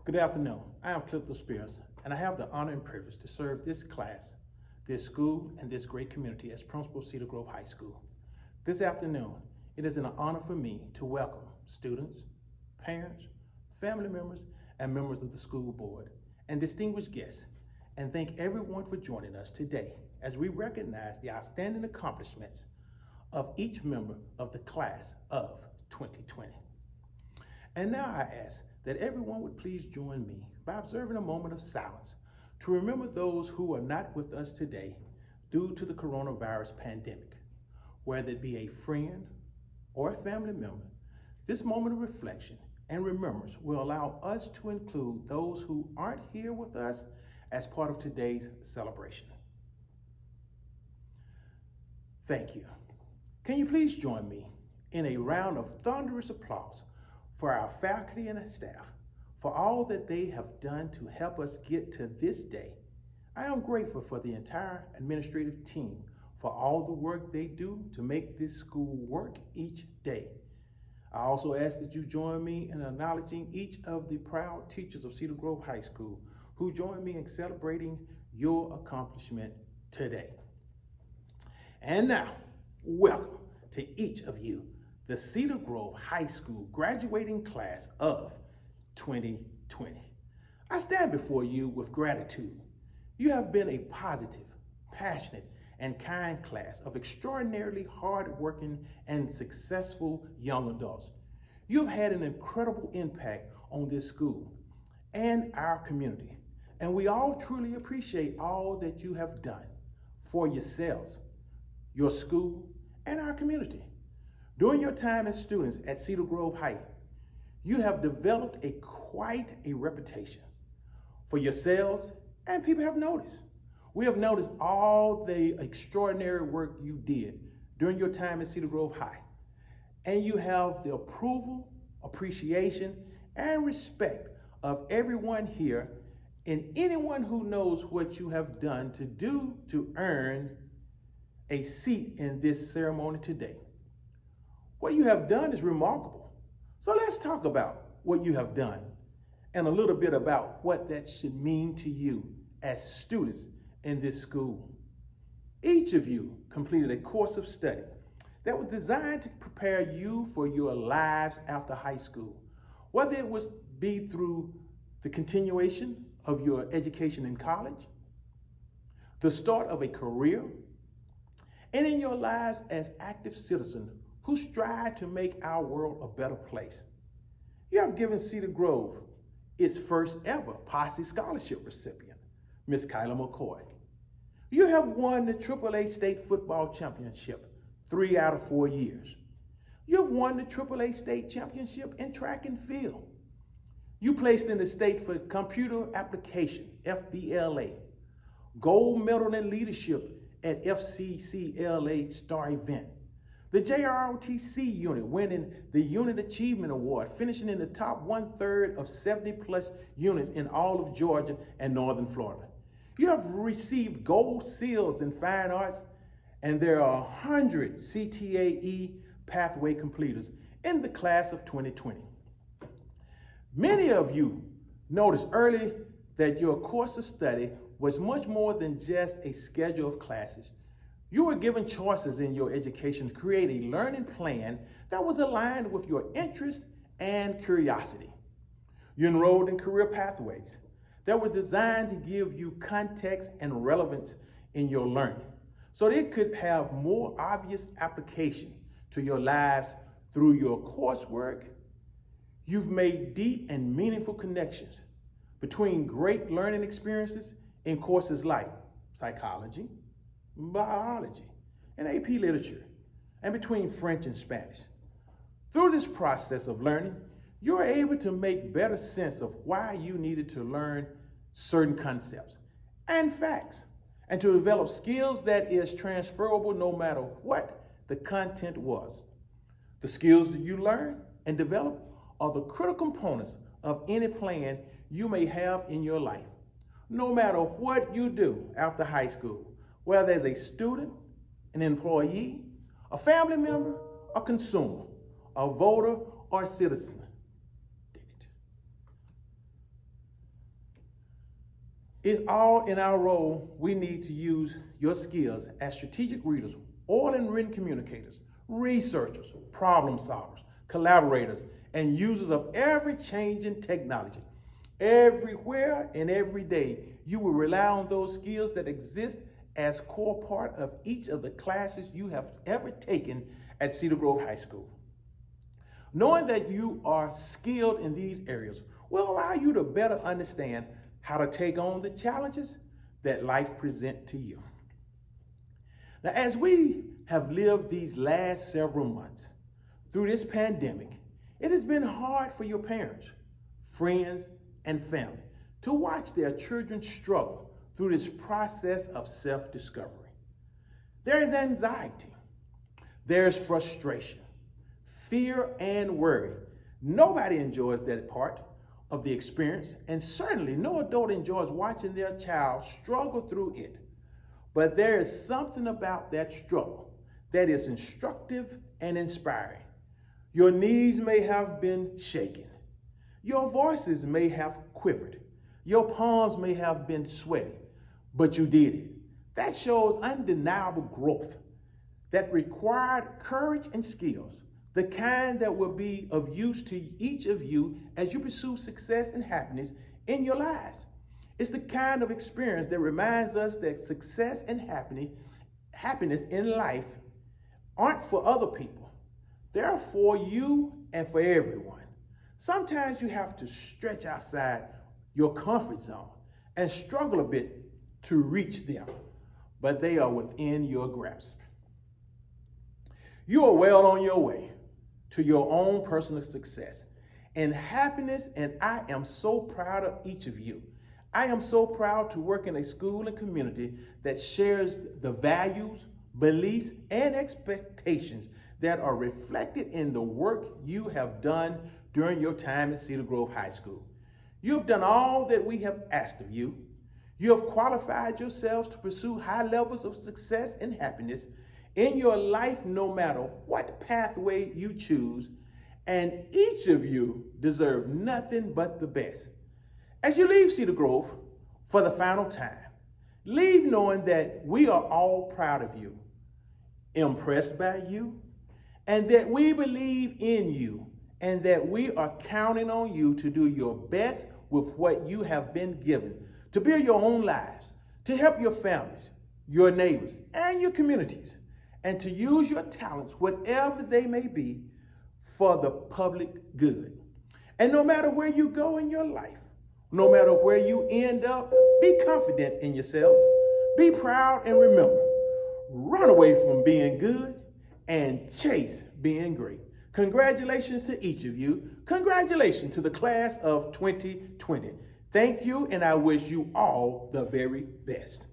Good afternoon. I am Clifton Spears, and I have the honor and privilege to serve this class, this school, and this great community as Principal of Cedar Grove High School. This afternoon, it is an honor for me to welcome students, parents, family members, and members of the school board, and distinguished guests, and thank everyone for joining us today as we recognize the outstanding accomplishments of each member of the class of 2020. And now I ask that everyone would please join me by observing a moment of silence to remember those who are not with us today due to the coronavirus pandemic. Whether it be a friend or a family member, this moment of reflection and remembrance will allow us to include those who aren't here with us as part of today's celebration. Thank you. Can you please join me in a round of thunderous applause for our faculty and staff for all that they have done to help us get to this day. I am grateful for the entire administrative team for all the work they do to make this school work each day. I also ask that you join me in acknowledging each of the proud teachers of Cedar Grove High School who join me in celebrating your accomplishment today. And now, welcome to each of you, the Cedar Grove High School graduating class of 2020. I stand before you with gratitude. You have been a positive, passionate, and kind class of extraordinarily hardworking and successful young adults. You've had an incredible impact on this school and our community, and we all truly appreciate all that you have done for yourselves, your school, and our community. During your time as students at Cedar Grove High, you have developed quite a reputation for yourselves, and people have noticed. We have noticed all the extraordinary work you did during your time at Cedar Grove High, and you have the approval, appreciation, and respect of everyone here and anyone who knows what you have done to earn a seat in this ceremony today. What you have done is remarkable. So let's talk about what you have done and a little bit about what that should mean to you as students in this school. Each of you completed a course of study that was designed to prepare you for your lives after high school, whether it was be through the continuation of your education in college, the start of a career, and in your lives as active citizens who strive to make our world a better place. You have given Cedar Grove its first ever Posse Scholarship recipient, Miss Kyla McCoy. You have won the AAA State Football Championship 3 out of 4 years. You have won the AAA State Championship in track and field. You placed in the state for Computer Application, FBLA, gold medal in leadership at FCCLA Star Event. The JROTC unit winning the Unit Achievement Award, finishing in the top 1/3 of 70+ units in all of Georgia and Northern Florida. You have received gold seals in fine arts, and there are 100 CTAE pathway completers in the class of 2020. Many of you noticed early that your course of study was much more than just a schedule of classes. You were given choices in your education to create a learning plan that was aligned with your interest and curiosity. You enrolled in career pathways that were designed to give you context and relevance in your learning so that it could have more obvious application to your lives through your coursework. You've made deep and meaningful connections between great learning experiences in courses like psychology, biology, and AP literature, and between French and Spanish. Through this process of learning, you are able to make better sense of why you needed to learn certain concepts and facts, and to develop skills that is transferable no matter what the content was. The skills that you learn and develop are the critical components of any plan you may have in your life. No matter what you do after high school, whether as a student, an employee, a family member, a consumer, a voter, or a citizen. It's all in our role. We need to use your skills as strategic readers, oral and written communicators, researchers, problem solvers, collaborators, and users of every changing technology. Everywhere and every day, you will rely on those skills that exist as core part of each of the classes you have ever taken at Cedar Grove High School. Knowing that you are skilled in these areas will allow you to better understand how to take on the challenges that life presents to you. Now, as we have lived these last several months through this pandemic, it has been hard for your parents, friends, and family to watch their children struggle through this process of self-discovery. There is anxiety, there's frustration, fear, and worry. Nobody enjoys that part of the experience, and certainly no adult enjoys watching their child struggle through it. But there is something about that struggle that is instructive and inspiring. Your knees may have been shaken. Your voices may have quivered. Your palms may have been sweaty, but you did it. That shows undeniable growth that required courage and skills, the kind that will be of use to each of you as you pursue success and happiness in your lives. It's the kind of experience that reminds us that success and happiness in life aren't for other people. They're for you and for everyone. Sometimes you have to stretch outside your comfort zone and struggle a bit to reach them, but they are within your grasp. You are well on your way to your own personal success and happiness, and I am so proud of each of you. I am so proud to work in a school and community that shares the values, beliefs, and expectations that are reflected in the work you have done during your time at Cedar Grove High School. You have done all that we have asked of you. You have qualified yourselves to pursue high levels of success and happiness in your life, no matter what pathway you choose, and each of you deserve nothing but the best. As you leave Cedar Grove for the final time, leave knowing that we are all proud of you, impressed by you, and that we believe in you, and that we are counting on you to do your best with what you have been given, to build your own lives, to help your families, your neighbors, and your communities, and to use your talents, whatever they may be, for the public good. And no matter where you go in your life, no matter where you end up, be confident in yourselves, be proud, and remember, run away from being good and chase being great. Congratulations to each of you. Congratulations to the class of 2020. Thank you, and I wish you all the very best.